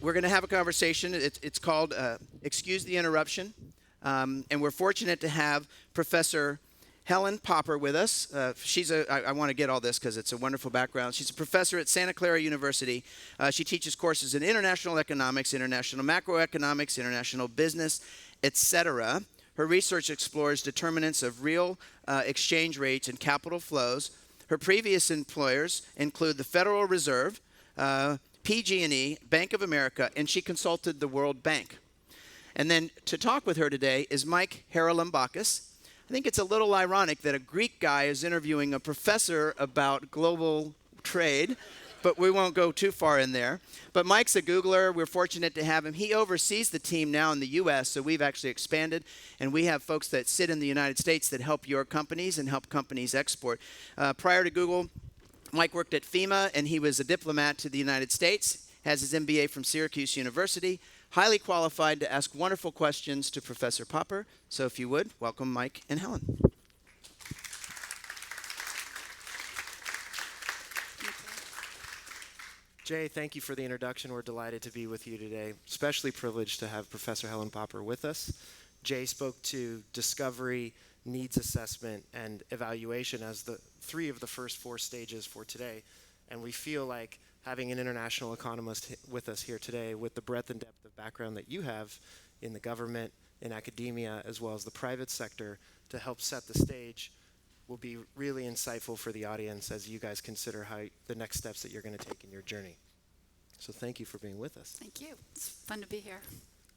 we're going to have a conversation. It's called Excuse the Interruption. And we're fortunate to have Professor Helen Popper with us. I want to get all this because it's a wonderful background. She's a professor at Santa Clara University. She teaches courses in international economics, international macroeconomics, international business, etc. Her research explores determinants of real exchange rates and capital flows. Her previous employers include the Federal Reserve, PG&E, Bank of America, and she consulted the World Bank. And then to talk with her today is Mike Haralambakis. I think it's a little ironic that a Greek guy is interviewing a professor about global trade, but we won't go too far in there. But Mike's a Googler. We're fortunate to have him. He oversees the team now in the U.S., so we've actually expanded, and we have folks that sit in the United States that help your companies and help companies export. Prior to Google, Mike worked at FEMA, and he was a diplomat to the United States, has his MBA from Syracuse University, highly qualified to ask wonderful questions to Professor Popper. So if you would, welcome Mike and Helen. Jay, thank you for the introduction. We're delighted to be with you today. Especially privileged to have Professor Helen Popper with us. Jay spoke to discovery, needs assessment, and evaluation as the three of the first four stages for today. And we feel like having an international economist with us here today with the breadth and depth of background that you have in the government, in academia, as well as the private sector to help set the stage will be really insightful for the audience as you guys consider how the next steps that you're going to take in your journey. So thank you for being with us. Thank you. It's fun to be here.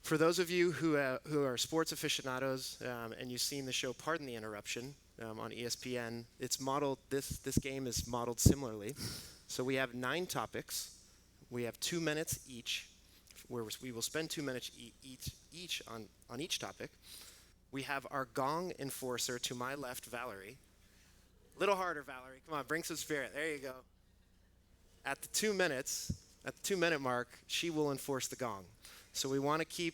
For those of you who are sports aficionados and you've seen the show Pardon the Interruption on ESPN, it's modeled, this game is modeled similarly. So we have 9 topics. We have 2 minutes each, where we will spend 2 minutes each on each topic. We have our gong enforcer to my left, Valerie. A little harder, Valerie. Come on, bring some spirit. There you go. At the 2 minute mark, she will enforce the gong. So we want to keep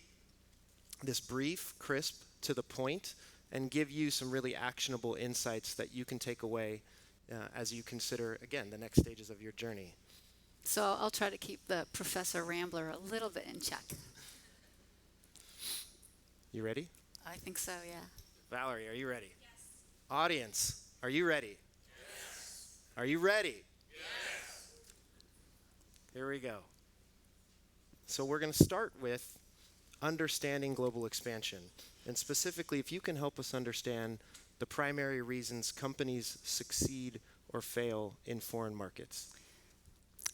this brief, crisp, to the point, and give you some really actionable insights that you can take away as you consider, again, the next stages of your journey. So I'll try to keep the Professor Rambler a little bit in check. You ready? I think so, yeah. Valerie, are you ready? Yes. Audience, are you ready? Yes. Are you ready? Yes. Here we go. So we're going to start with understanding global expansion. And specifically, if you can help us understand the primary reasons companies succeed or fail in foreign markets.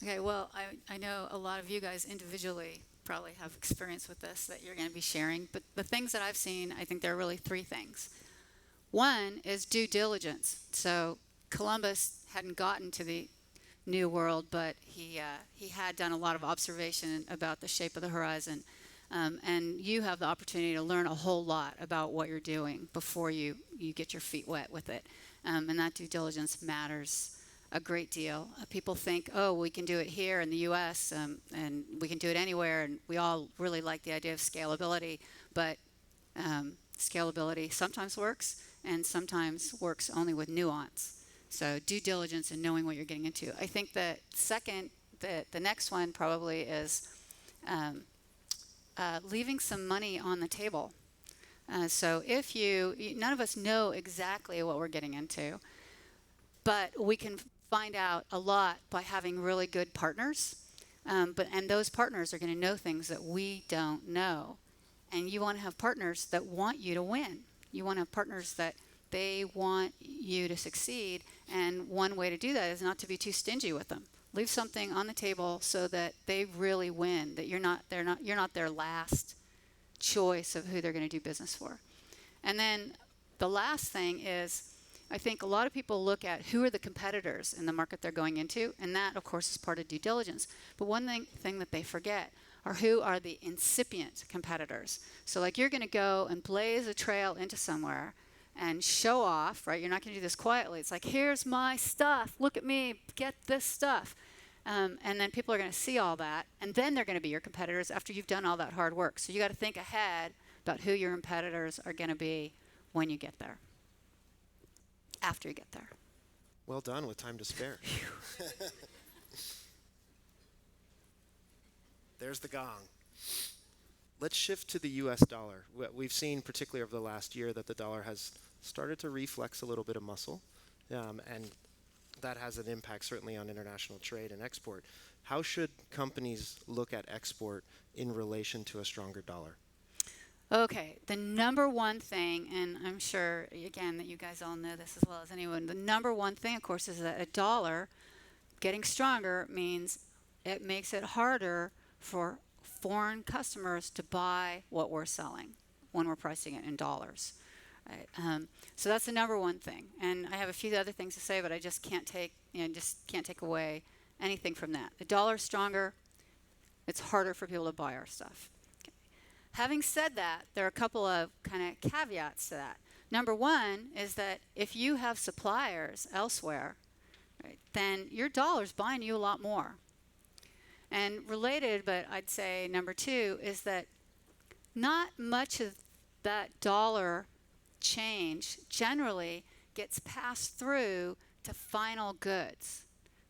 Okay, well, I know a lot of you guys individually probably have experience with this that you're going to be sharing, but the things that I've seen, I think there are really 3 things. One is due diligence. So Columbus hadn't gotten to the New World, but he had done a lot of observation about the shape of the horizon. And you have the opportunity to learn a whole lot about what you're doing before you get your feet wet with it. And that due diligence matters a great deal. People think, oh, we can do it here in the U.S. And we can do it anywhere. And we all really like the idea of scalability. But scalability sometimes works and sometimes works only with nuance. So due diligence and knowing what you're getting into. I think that second, the next one probably is leaving some money on the table. So if none of us know exactly what we're getting into, but we can find out a lot by having really good partners. And those partners are going to know things that we don't know. And you want to have partners that want you to win. You want to have partners that they want you to succeed. And one way to do that is not to be too stingy with them. Leave something on the table so that they really win, that you're not their last choice of who they're going to do business for. And then the last thing is, I think a lot of people look at who are the competitors in the market they're going into, and that, of course, is part of due diligence. But one thing that they forget are who are the incipient competitors. So like you're going to go and blaze a trail into somewhere and show off, right? You're not going to do this quietly. It's like, here's my stuff. Look at me. Get this stuff. And then people are going to see all that, and then they're going to be your competitors after you've done all that hard work. So you got to think ahead about who your competitors are going to be when you get there, after you get there. Well done with time to spare. There's the gong. Let's shift to the US dollar. We've seen, particularly over the last year, that the dollar has started to reflex a little bit of muscle, and that has an impact certainly on international trade and export. How should companies look at export in relation to a stronger dollar? Okay, the number one thing, and I'm sure, again, that you guys all know this as well as anyone, the number one thing, of course, is that a dollar getting stronger means it makes it harder for foreign customers to buy what we're selling when we're pricing it in dollars. Right? So that's the number one thing. And I have a few other things to say, but I just can't take away anything from that. The dollar's stronger, it's harder for people to buy our stuff. Okay. Having said that, there are a couple of kind of caveats to that. Number one is that if you have suppliers elsewhere, right, then your dollar's buying you a lot more. And related, but I'd say number two, is that not much of that dollar change generally gets passed through to final goods.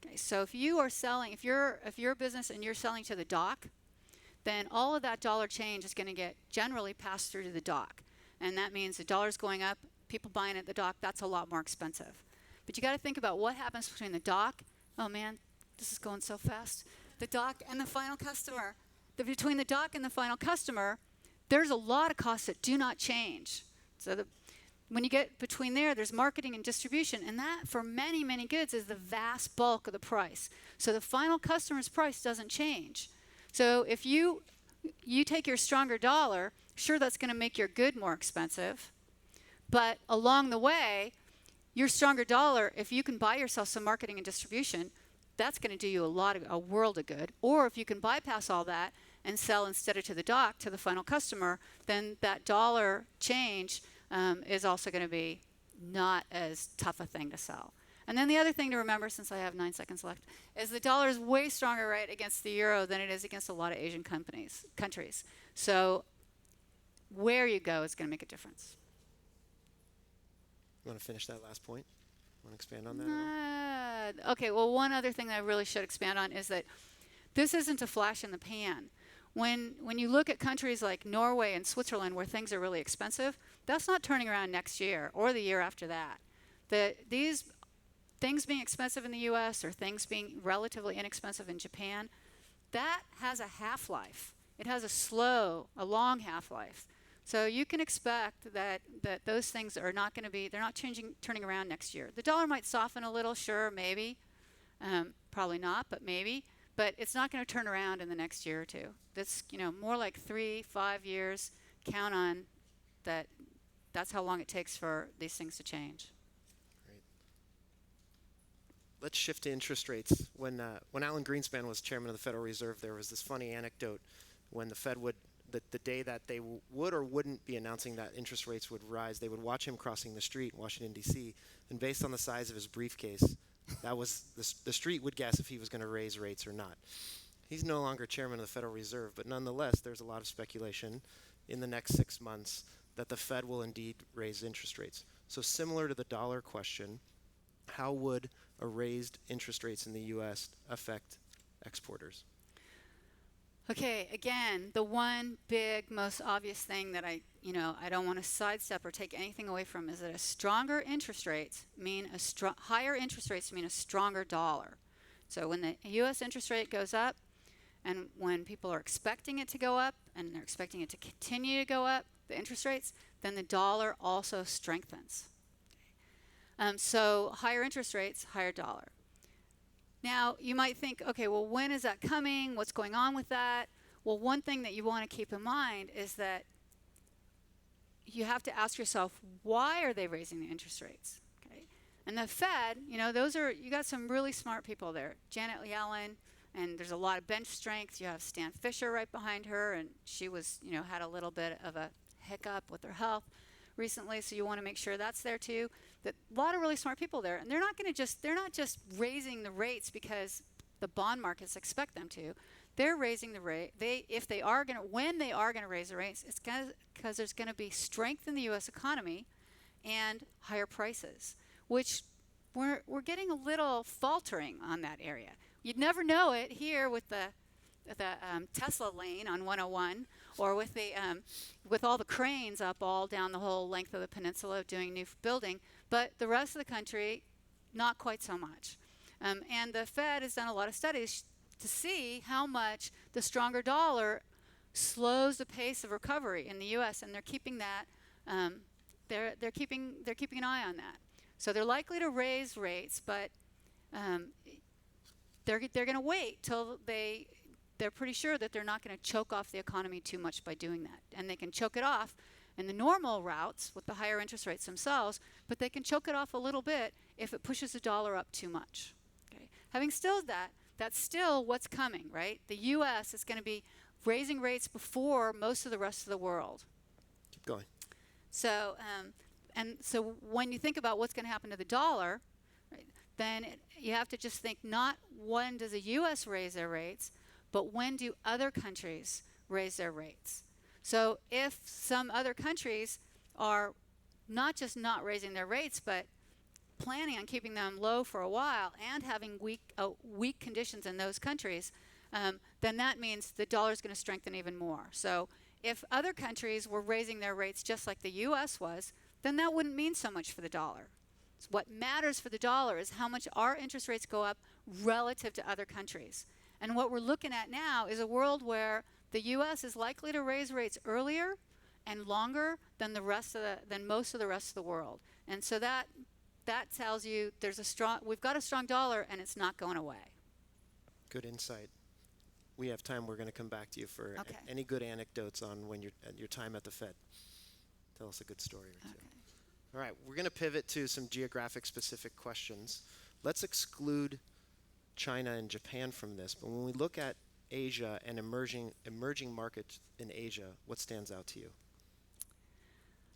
Okay, so if you are selling, if you're a business and you're selling to the dock, then all of that dollar change is going to get generally passed through to the dock. And that means the dollar's going up, people buying at the dock, that's a lot more expensive. But you got to think about what happens between the dock, oh man, this is going so fast, the dock and the final customer. Between the dock and the final customer, there's a lot of costs that do not change. So when you get between there's marketing and distribution, and that for many, many goods is the vast bulk of the price. So the final customer's price doesn't change. So if you take your stronger dollar, sure, that's going to make your good more expensive, but along the way, your stronger dollar, if you can buy yourself some marketing and distribution, that's going to do you a world of good. Or if you can bypass all that and sell instead of to the dock, to the final customer, then that dollar change is also going to be not as tough a thing to sell. And then the other thing to remember, since I have 9 seconds left, is the dollar is way stronger right against the euro than it is against a lot of Asian countries. So where you go is going to make a difference. You want to finish that last point? Want to expand on that at all? Okay, well, one other thing that I really should expand on is that this isn't a flash in the pan. When you look at countries like Norway and Switzerland where things are really expensive, that's not turning around next year or the year after that. These things being expensive in the US or things being relatively inexpensive in Japan, that has a half-life. It has a long half-life. So you can expect that those things are not going to be, they're not turning around next year. The dollar might soften a little, sure, maybe. Probably not, but maybe. But it's not going to turn around in the next year or two. That's, more like 3-5 years. Count on that. That's how long it takes for these things to change. Great. Let's shift to interest rates. When Alan Greenspan was chairman of the Federal Reserve, there was this funny anecdote when the Fed would, the day that they would or wouldn't be announcing that interest rates would rise, they would watch him crossing the street in Washington, D.C., and based on the size of his briefcase, that was the street would guess if he was going to raise rates or not. He's no longer chairman of the Federal Reserve, but nonetheless, there's a lot of speculation in the next 6 months that the Fed will indeed raise interest rates. So similar to the dollar question, how would a raised interest rates in the U.S. affect exporters? Okay, again, the one big, most obvious thing that I don't want to sidestep or take anything away from is that higher interest rates mean a stronger dollar. So when the U.S. interest rate goes up, and when people are expecting it to go up, and they're expecting it to continue to go up, the interest rates, then the dollar also strengthens. So higher interest rates, higher dollar. Now, you might think, okay, well, when is that coming? What's going on with that? Well, one thing that you want to keep in mind is that you have to ask yourself, why are they raising the interest rates? Okay? And the Fed, you got some really smart people there. Janet Yellen, and there's a lot of bench strength. You have Stan Fisher right behind her, and she was, had a little bit of a hiccup with her health recently, so you want to make sure that's there too. A lot of really smart people there, and they're not just raising the rates because the bond markets expect them to. They're raising the rate. When they are going to raise the rates, it's because there's going to be strength in the U.S. economy and higher prices, which we're getting a little faltering on that area. You'd never know it here with the Tesla lane on 101, or with the with all the cranes up all down the whole length of the peninsula doing new building, but the rest of the country, not quite so much. And the Fed has done a lot of studies to see how much the stronger dollar slows the pace of recovery in the U.S. and they're keeping that they're keeping an eye on that. So they're likely to raise rates, but they're going to wait till they're pretty sure that they're not going to choke off the economy too much by doing that. And they can choke it off in the normal routes with the higher interest rates themselves, but they can choke it off a little bit if it pushes the dollar up too much. Okay? Having still that, that's still what's coming, right? The U.S. is going to be raising rates before most of the rest of the world. Keep going. So, so when you think about what's going to happen to the dollar, right, then you have to just think not when does the U.S. raise their rates, but when do other countries raise their rates? So if some other countries are not just not raising their rates, but planning on keeping them low for a while and having weak conditions in those countries, then that means the dollar is going to strengthen even more. So if other countries were raising their rates just like the U.S. was, then that wouldn't mean so much for the dollar. So what matters for the dollar is how much our interest rates go up relative to other countries. And what we're looking at now is a world where the U.S. is likely to raise rates earlier and longer than most of the rest of the world. And so that tells you we've got a strong dollar and it's not going away. Good insight. We have time. We're going to come back to you for Okay. any good anecdotes on when your time at the Fed. Tell us a good story or two. Okay. All right, we're going to pivot to some geographic specific questions. Let's exclude China and Japan from this, but when we look at Asia and emerging markets in Asia, what stands out to you?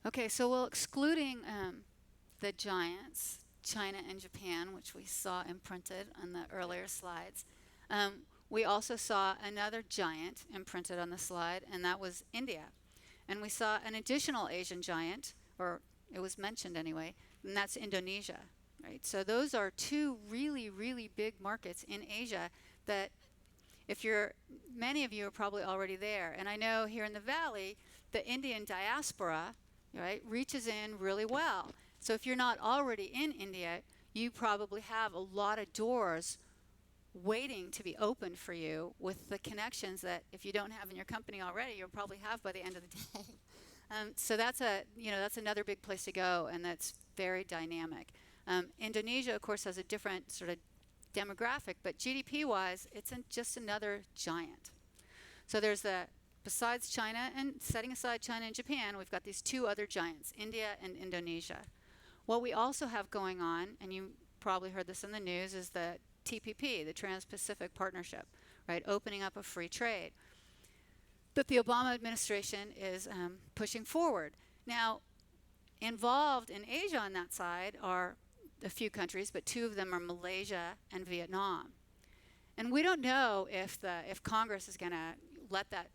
Okay, so excluding the giants, China and Japan, which we saw imprinted on the earlier slides, we also saw another giant imprinted on the slide, and that was India. And we saw an additional Asian giant, or it was mentioned anyway, and that's Indonesia. Right? So those are two really, really big markets in Asia that many of you are probably already there. And I know here in the Valley, the Indian diaspora, right, reaches in really well. So if you're not already in India, you probably have a lot of doors waiting to be opened for you with the connections that if you don't have in your company already, you'll probably have by the end of the day. So that's another big place to go, and that's very dynamic. Indonesia, of course, has a different sort of demographic, but GDP-wise, it's just another giant. So besides China, and setting aside China and Japan, we've got these two other giants, India and Indonesia. What we also have going on, and you probably heard this in the news, is the TPP, the Trans-Pacific Partnership, right, opening up a free trade that the Obama administration is pushing forward. Now, involved in Asia on that side are a few countries, but two of them are Malaysia and Vietnam. And we don't know if Congress is going to let that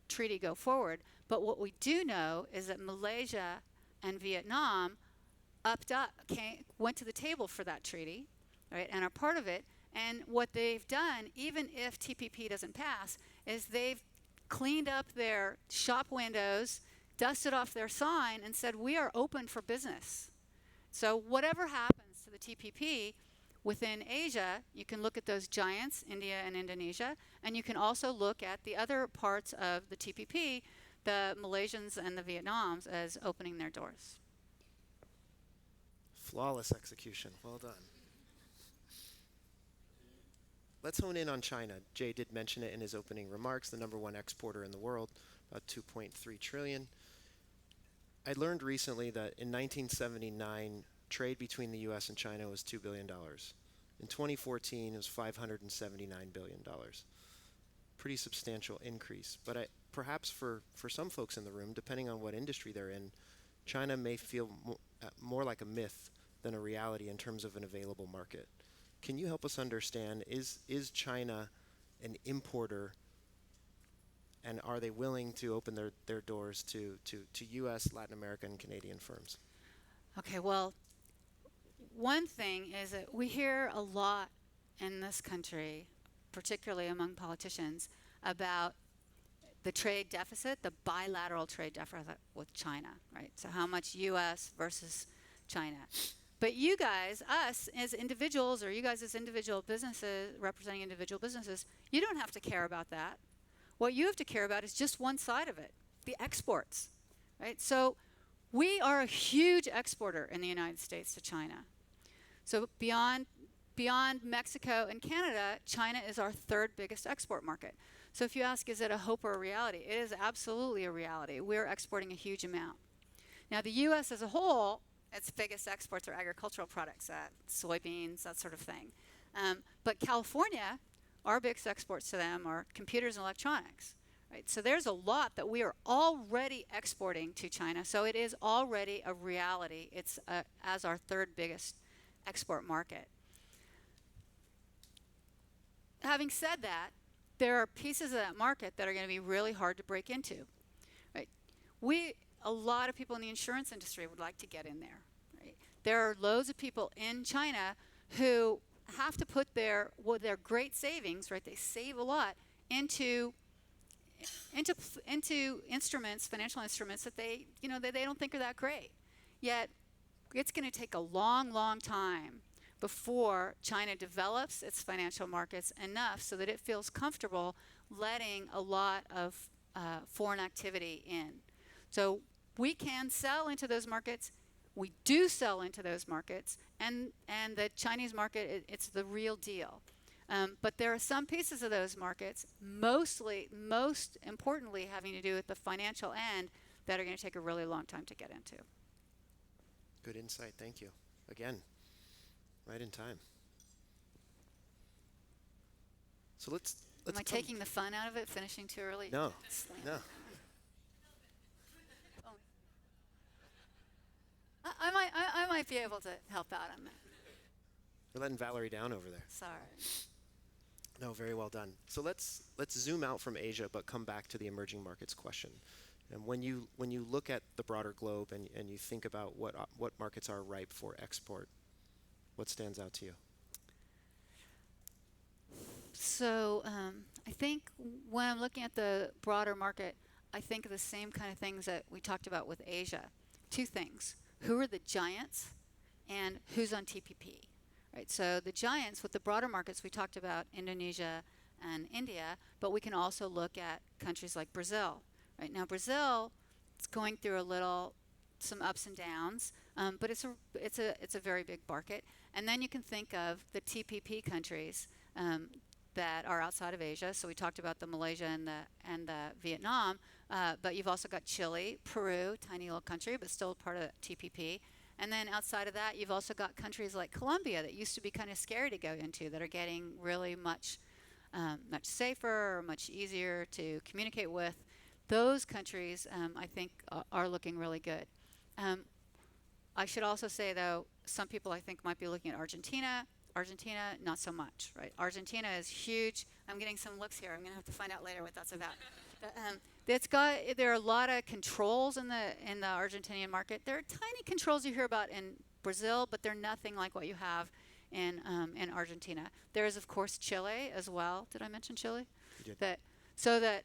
treaty go forward, but what we do know is that Malaysia and Vietnam went to the table for that treaty, right, and are part of it. And what they've done, even if TPP doesn't pass, is they've cleaned up their shop windows, dusted off their sign, and said, we are open for business. So whatever happens to the TPP within Asia, you can look at those giants, India and Indonesia, and you can also look at the other parts of the TPP, the Malaysians and the Vietnams, as opening their doors. Flawless execution. Well done. Let's hone in on China. Jay did mention it in his opening remarks, the #1 exporter in the world, about 2.3 trillion. I learned recently that in 1979, trade between the U.S. and China was $2 billion. In 2014, it was $579 billion. Pretty substantial increase. But perhaps for some folks in the room, depending on what industry they're in, China may feel more like a myth than a reality in terms of an available market. Can you help us understand, is China an importer, and are they willing to open their doors to U.S., Latin American, and Canadian firms? Okay, well, one thing is that we hear a lot in this country, particularly among politicians, about the trade deficit, the bilateral trade deficit with China, right? So how much U.S. versus China. But you guys, us as individuals, or you guys as individual businesses, representing individual businesses, you don't have to care about that. What you have to care about is just one side of it, the exports, right? So we are a huge exporter in the United States to China. So beyond Mexico and Canada, China is our third biggest export market. So if you ask, is it a hope or a reality? It is absolutely a reality. We're exporting a huge amount. Now, the U.S. as a whole, its biggest exports are agricultural products, soybeans, that sort of thing. But California, our biggest exports to them are computers and electronics. Right? So there's a lot that we are already exporting to China. So it is already a reality. It's as our third biggest export market. Having said that, there are pieces of that market that are going to be really hard to break into. Right? A lot of people in the insurance industry would like to get in there. Right? There are loads of people in China who have to put their great savings, right? They save a lot into instruments, financial instruments that they don't think are that great. Yet it's going to take a long, long time before China develops its financial markets enough so that it feels comfortable letting a lot of foreign activity in. So we can sell into those markets. We do sell into those markets, and the Chinese market, it's the real deal. But there are some pieces of those markets, most importantly having to do with the financial end, that are going to take a really long time to get into. Good insight. Thank you. Again, right in time. So let's Am I taking the fun out of it, finishing too early? No, no. I might be able to help out on that. We're letting Valerie down over there. Sorry. No, very well done. So let's zoom out from Asia, but come back to the emerging markets question. And when you look at the broader globe and you think about what markets are ripe for export, what stands out to you? So I think when I'm looking at the broader market, I think of the same kind of things that we talked about with Asia. Two things. Who are the giants and who's on TPP? Right? So the giants with the broader markets, we talked about Indonesia and India, but we can also look at countries like Brazil. Right now, Brazil is going through some ups and downs, but it's a very big market. And then you can think of the TPP countries that are outside of Asia. So we talked about the Malaysia and the Vietnam, but you've also got Chile, Peru, tiny little country, but still part of TPP. And then outside of that, you've also got countries like Colombia that used to be kind of scary to go into, that are getting really much safer, or much easier to communicate with. Those countries, I think, are looking really good. I should also say, though, some people I think might be looking at Argentina. Argentina, not so much, right? Argentina is huge. I'm getting some looks here. I'm going to have to find out later what that's about. There are a lot of controls in the Argentinian market. There are tiny controls you hear about in Brazil, but they're nothing like what you have in Argentina. There is, of course, Chile as well. Did I mention Chile? You did. That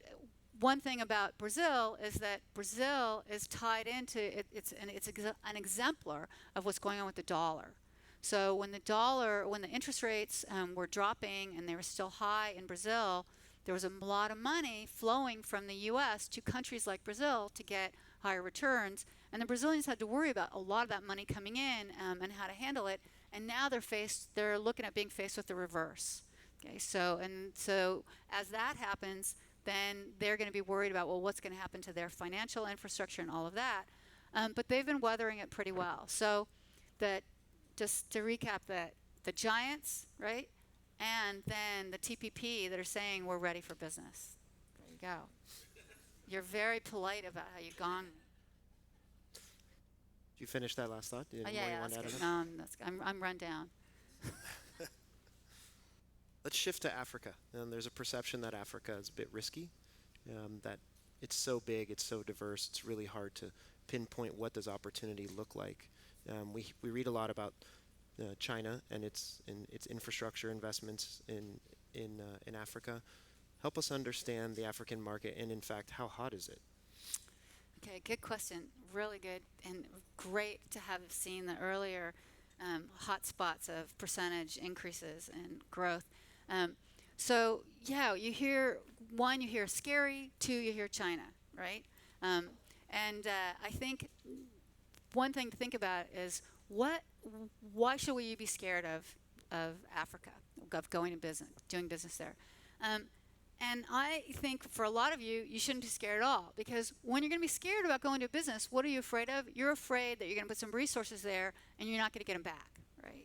one thing about Brazil is that Brazil is tied into it's an exemplar of what's going on with the dollar. So when the interest rates were dropping and they were still high in Brazil, there was a lot of money flowing from the U.S. to countries like Brazil to get higher returns, and the Brazilians had to worry about a lot of that money coming in and how to handle it. And now they're looking at being faced with the reverse. Okay, so as that happens, then they're going to be worried about, well, what's going to happen to their financial infrastructure and all of that. But they've been weathering it pretty well. So that, just to recap, the giants, right, and then the TPP that are saying we're ready for business. There you go. You're very polite about how you've gone. Did you finish that last thought? Yeah, that's good. I'm run down. Let's shift to Africa. There's a perception that Africa is a bit risky, that it's so big, it's so diverse, it's really hard to pinpoint what does opportunity look like. We read a lot about China and its infrastructure investments in Africa. Help us understand the African market, and in fact, how hot is it? Okay, good question. Really good and great to have seen the earlier hot spots of percentage increases and growth. So yeah, you hear one, you hear scary, two, you hear China, right? I think one thing to think about is why should we be scared of Africa, of going to business, doing business there? And I think for a lot of you, you shouldn't be scared at all, because when you're going to be scared about going to business, what are you afraid of? You're afraid that you're going to put some resources there and you're not going to get them back, right?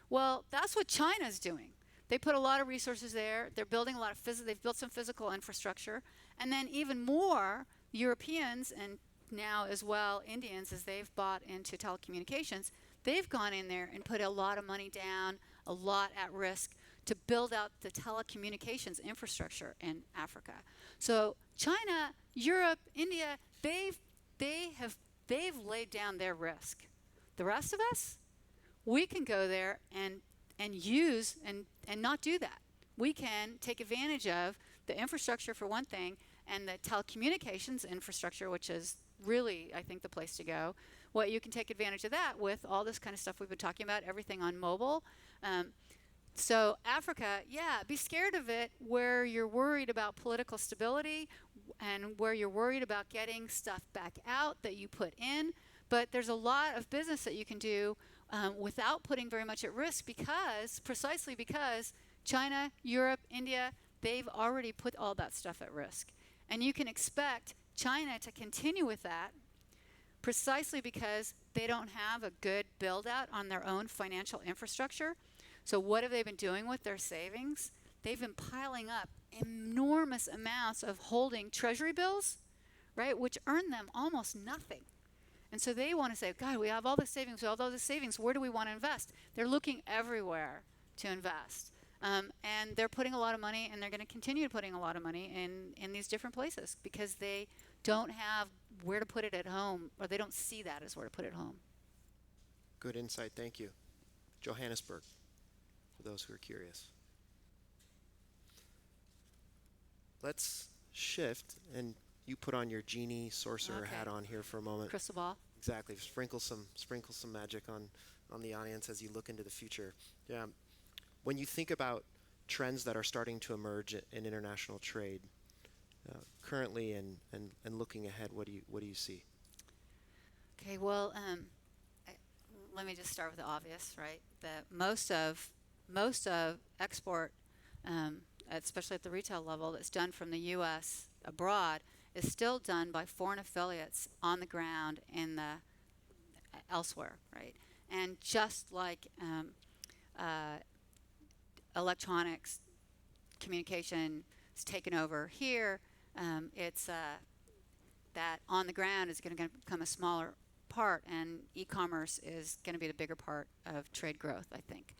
Well, that's what China's doing. They put a lot of resources there. They're building a lot of they've built some physical infrastructure, and then even more Europeans and now as well Indians, as they've bought into telecommunications, they've gone in there and put a lot of money down, a lot at risk, to build out the telecommunications infrastructure in Africa. So China, Europe, India, they've laid down their risk. The rest of us, we can go there and use and not do that. We can take advantage of the infrastructure for one thing, and the telecommunications infrastructure, which is really, I think, the place to go. What you can take advantage of that with all this kind of stuff we've been talking about, everything on mobile. So Africa, yeah, be scared of it where you're worried about political stability and where you're worried about getting stuff back out that you put in. But there's a lot of business that you can do without putting very much at risk, precisely because China, Europe, India, they've already put all that stuff at risk. And you can expect China to continue with that precisely because they don't have a good build out on their own financial infrastructure. So what have they been doing with their savings? They've been piling up enormous amounts of holding treasury bills, right, which earn them almost nothing. And so they want to say, God, we have all this savings, where do we want to invest? They're looking everywhere to invest. And they're putting a lot of money, and they're going to continue putting a lot of money in these different places because they don't have where to put it at home, or they don't see that as where to put it home. Good insight, thank you. Johannesburg, for those who are curious. Let's shift, and you put on your genie sorcerer hat on here for a moment. Crystal ball. Exactly. Sprinkle some magic on the audience as you look into the future. Yeah. When you think about trends that are starting to emerge in international trade, currently and looking ahead, what do you see? Okay. Well, let me just start with the obvious, right? That most of export, especially at the retail level, that's done from the U.S. abroad, is still done by foreign affiliates on the ground in the elsewhere, right? And just like electronics communication is taken over here, it's that on the ground is going to become a smaller part, and e-commerce is going to be the bigger part of trade growth, I think.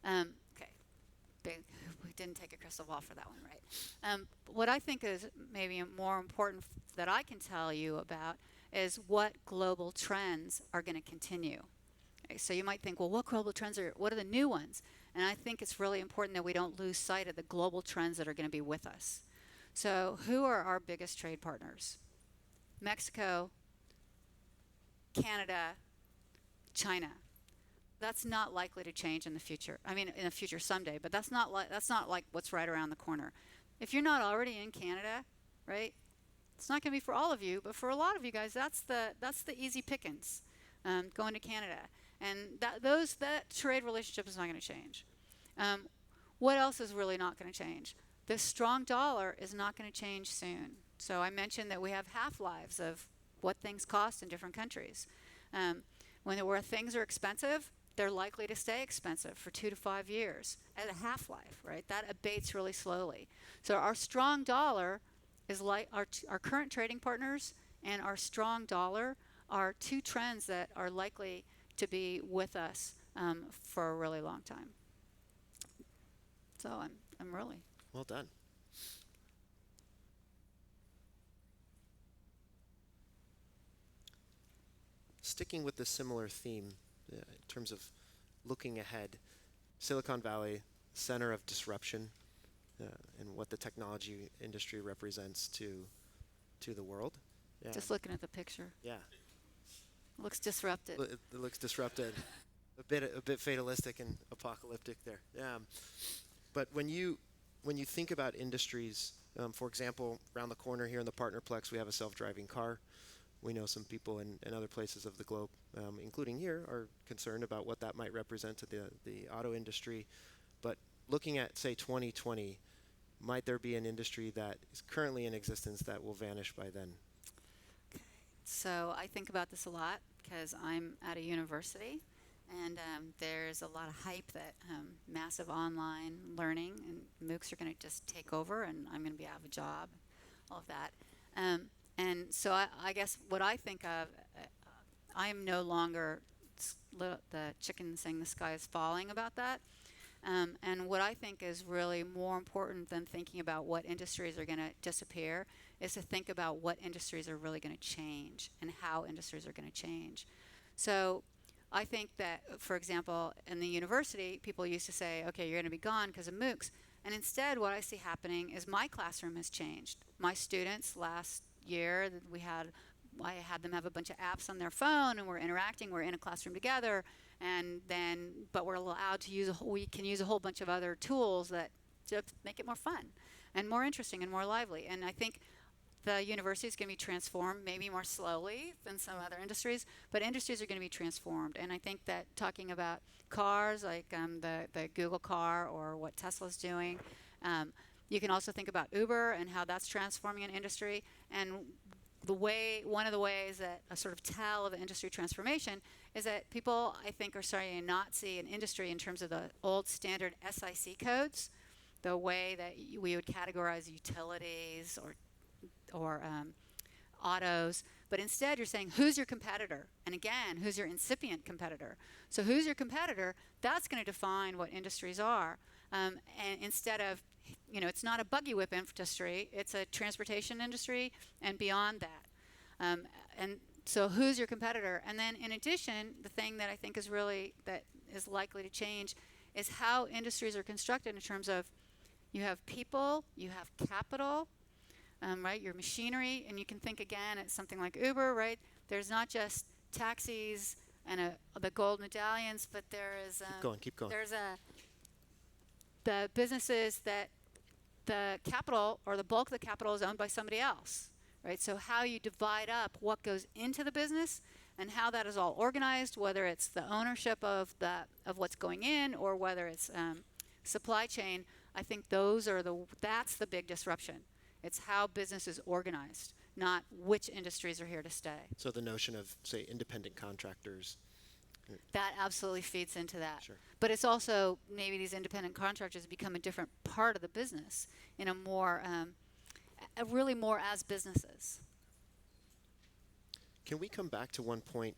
Okay, we didn't take a crystal ball for that one, right? What I think is maybe more important that I can tell you about is what global trends are going to continue. Okay, so you might think, well, what global trends what are the new ones? And I think it's really important that we don't lose sight of the global trends that are going to be with us. So who are our biggest trade partners? Mexico, Canada, China. That's not likely to change in the future. I mean, in the future someday, but that's not like what's right around the corner. If you're not already in Canada, right? It's not going to be for all of you, but for a lot of you guys, that's the easy pickings, going to Canada, and that trade relationship is not going to change. What else is really not going to change? The strong dollar is not going to change soon. So I mentioned that we have half-lives of what things cost in different countries. Where things are expensive, they're likely to stay expensive for 2 to 5 years at a half-life, right? That abates really slowly. So our strong dollar is like our current trading partners, and our strong dollar are two trends that are likely to be with us for a really long time. So I'm really well done. Sticking with the similar theme in terms of looking ahead, Silicon Valley, center of disruption, and what the technology industry represents to the world. Yeah. Just looking at the picture. Yeah. Looks disrupted. It looks disrupted, a bit fatalistic and apocalyptic there. But when you think about industries, for example, around the corner here in the Partnerplex, we have a self-driving car. We know some people in other places of the globe, including here, are concerned about what that might represent to the auto industry. But looking at, say, 2020, might there be an industry that is currently in existence that will vanish by then? So I think about this a lot because I'm at a university, and there's a lot of hype that massive online learning and MOOCs are going to just take over, and I'm going to be out of a job, all of that. And so I guess what I think of, I am no longer the chicken saying the sky is falling about that. And what I think is really more important than thinking about what industries are going to disappear is to think about what industries are really going to change and how industries are going to change. So I think that, for example, in the university, people used to say, okay, you're going to be gone because of MOOCs. And instead, what I see happening is my classroom has changed. My students last year, I had them have a bunch of apps on their phone, and we're interacting. We're in a classroom together, but we're allowed to we can use a whole bunch of other tools that just make it more fun and more interesting and more lively. And I think the university is going to be transformed, maybe more slowly than some other industries, but industries are going to be transformed. And I think that talking about cars, like the Google car or what Tesla's doing, you can also think about Uber and how that's transforming an industry. And one of the ways that a sort of tell of industry transformation is that people, I think, are starting to not see an industry in terms of the old standard SIC codes, the way that we would categorize utilities or autos, but instead you're saying, who's your competitor? And again, who's your incipient competitor? So who's your competitor? That's going to define what industries are. And instead of, it's not a buggy whip industry, it's a transportation industry and beyond that. And so who's your competitor? And then in addition, the thing that I think is likely to change is how industries are constructed in terms of you have people, you have capital, right? Your machinery, and you can think again at something like Uber, right? There's not just taxis and the gold medallions, but there is Keep going. There's the businesses that the capital or the bulk of the capital is owned by somebody else, right? So how you divide up what goes into the business and how that is all organized, whether it's the ownership of what's going in or whether it's supply chain, I think that's the big disruption. It's how business is organized, not which industries are here to stay. So the notion of, say, independent contractors. That absolutely feeds into that. Sure. But it's also maybe these independent contractors become a different part of the business in a more, really more as businesses. Can we come back to one point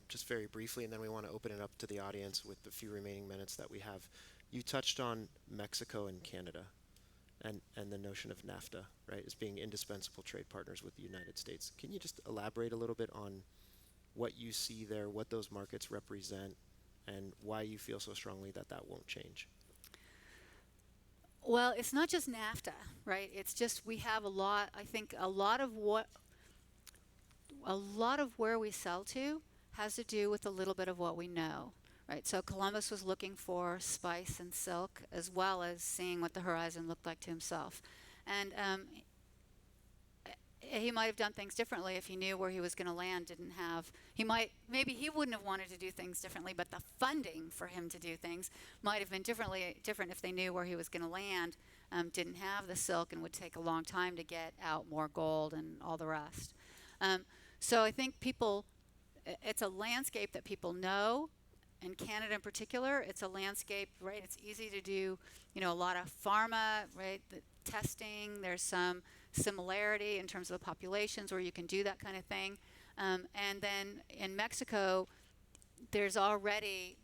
just very briefly, and then we want to open it up to the audience with the few remaining minutes that we have. You touched on Mexico and Canada and the notion of NAFTA, right, as being indispensable trade partners with the United States. Can you just elaborate a little bit on what you see there, what those markets represent, and why you feel so strongly that that won't change? Well, it's not just NAFTA, right? It's just we have a lot of where we sell to has to do with a little bit of what we know, right? So Columbus was looking for spice and silk as well as seeing what the horizon looked like to himself. And he might have done things differently if he knew where he was going to land maybe he wouldn't have wanted to do things differently, but the funding for him to do things might have been different if they knew where he was going to land, didn't have the silk and would take a long time to get out more gold and all the rest. So I think it's a landscape that people know. In Canada in particular, it's a landscape, right? It's easy to do, a lot of pharma, right? The testing, there's some similarity in terms of the populations where you can do that kind of thing. And then in Mexico, there's already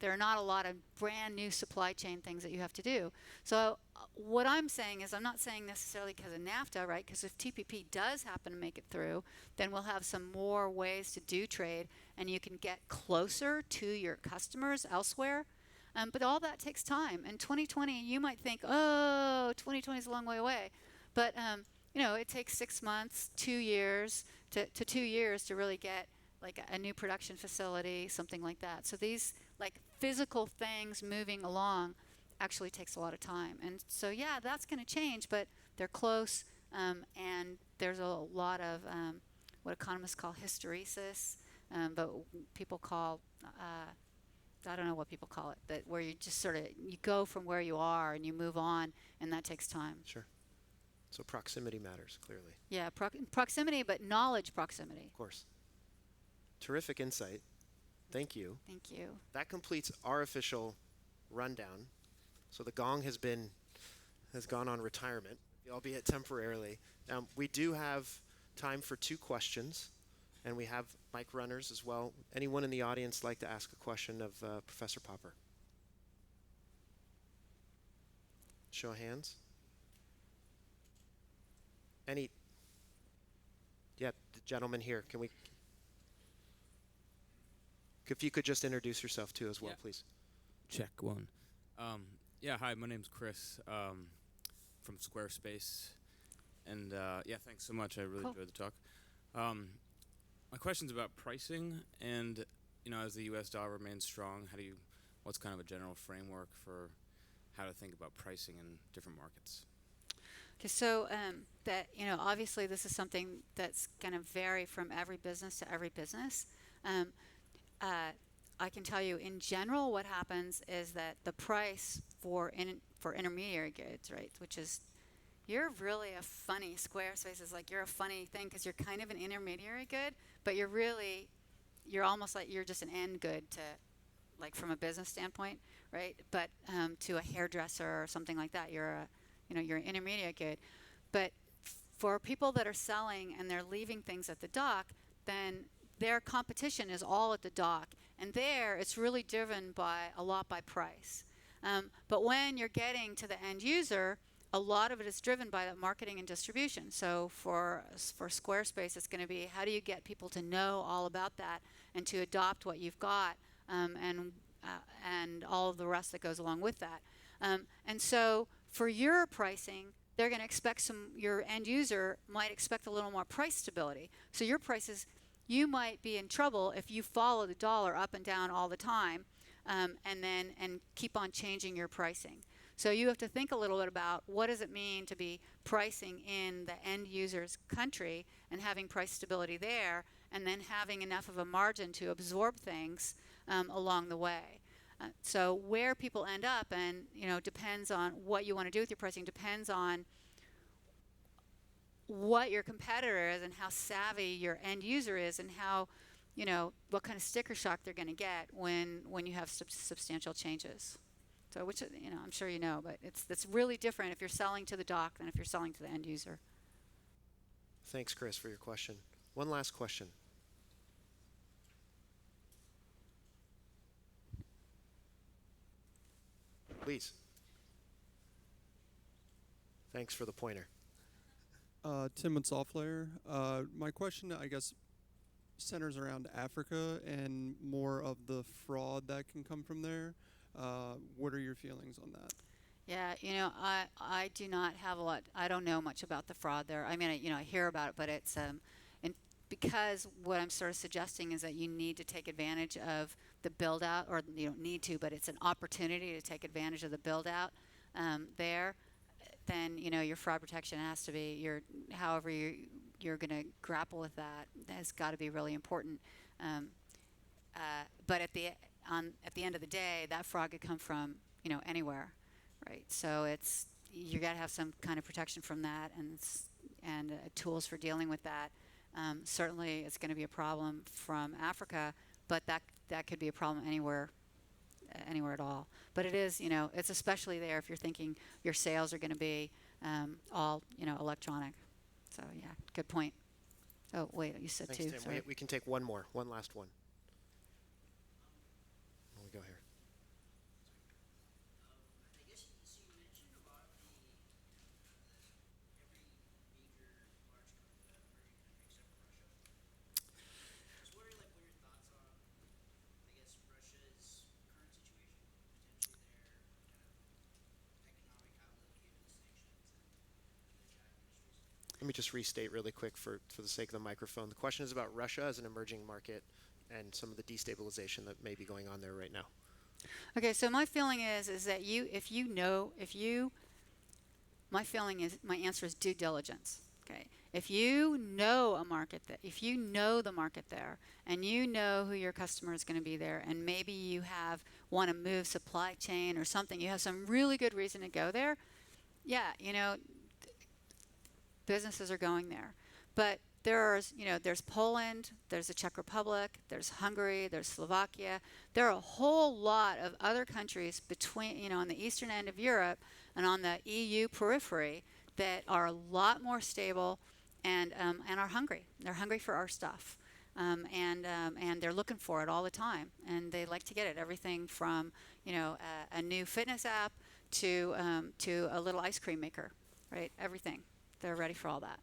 there are not a lot of brand new supply chain things that you have to do. So what I'm saying is I'm not saying necessarily because of NAFTA, right? Because if TPP does happen to make it through, then we'll have some more ways to do trade and you can get closer to your customers elsewhere. But all that takes time. And 2020, you might think, oh, 2020 is a long way away. But, it takes 6 months, 2 years, to 2 years to really get like a new production facility, something like that. So these like physical things moving along actually takes a lot of time. And so, yeah, that's going to change, but they're close. And there's a lot of what economists call hysteresis, but people call, I don't know what people call it, but where you just sort of, you go from where you are and you move on, and that takes time. Sure. So proximity matters, clearly. Yeah, proximity, but knowledge proximity. Of course. Terrific insight. Thank you. Thank you. That completes our official rundown. So the gong has gone on retirement, albeit temporarily. We do have time for 2 questions, and we have mic runners as well. Anyone in the audience like to ask a question of Professor Popper? Show of hands. Yeah, the gentleman here. If you could just introduce yourself too as well, please. Check 1. Yeah, hi, my name's Chris from Squarespace. And yeah, thanks so much. I really enjoyed the talk. My question's about pricing, and as the U.S. dollar remains strong, what's kind of a general framework for how to think about pricing in different markets? Okay, so that obviously this is something that's going to vary from every business to every business. I can tell you in general what happens is that the price for intermediary goods, right, which is, you're really a funny, Squarespace is like, you're a funny thing because you're kind of an intermediary good, but you're almost like you're just an end good to, like, from a business standpoint, right? But to a hairdresser or something like that, you're an intermediate good. But for people that are selling and they're leaving things at the dock, then their competition is all at the dock. And there, it's really driven a lot by price. But when you're getting to the end user, a lot of it is driven by the marketing and distribution. So for Squarespace, it's going to be, how do you get people to know all about that and to adopt what you've got, and all of the rest that goes along with that. And so for your pricing, they're going to expect your end user might expect a little more price stability. So your prices, you might be in trouble if you follow the dollar up and down all the time, and keep on changing your pricing. So you have to think a little bit about, what does it mean to be pricing in the end user's country and having price stability there, and then having enough of a margin to absorb things along the way. So where people end up, and depends on what you want to do with your pricing, depends on what your competitor is and how savvy your end user is, and how, what kind of sticker shock they're going to get when you have substantial changes. So which, I'm sure you know, but it's really different if you're selling to the dock than if you're selling to the end user. Thanks, Chris, for your question. One last question. Please. Thanks for the pointer. Tim with Softlayer. My question, I guess, centers around Africa and more of the fraud that can come from there. What are your feelings on that? Yeah, I do not have a lot. I don't know much about the fraud there. I mean, I hear about it, but it's because what I'm sort of suggesting is that you need to take advantage of the build out, or you don't need to, but it's an opportunity to take advantage of the build out there. Then your fraud protection has to be however you're going to grapple with that has got to be really important. But at the end of the day, that fraud could come from anywhere, right? So you got to have some kind of protection from that, and tools for dealing with that. Certainly, it's going to be a problem from Africa, but that could be a problem anywhere at all. But it is, it's especially there if you're thinking your sales are going to be all, electronic. So yeah, good point. Oh wait, you said Thanks, two. Tim. Sorry. We can take one last one. When we go here. I guess so you mentioned about every major large country except for Russia. I was wondering, what your thoughts on, I guess, Russia's current situation, potentially me just restate really quick for the sake of the microphone. The question is about Russia as an emerging market and some of the destabilization that may be going on there right now. Okay, so my feeling is that my feeling is, my answer is due diligence. Okay, if you know a market, if you know the market there, and you know who your customer is going to be there, and maybe you want to move supply chain or something, you have some really good reason to go there. Yeah, businesses are going there, but there's Poland, there's the Czech Republic, there's Hungary, there's Slovakia. There are a whole lot of other countries between, on the eastern end of Europe and on the EU periphery that are a lot more stable and are hungry. They're hungry for our stuff, and they're looking for it all the time, and they like to get it. Everything from a new fitness app to a little ice cream maker, right? Everything. They're ready for all that.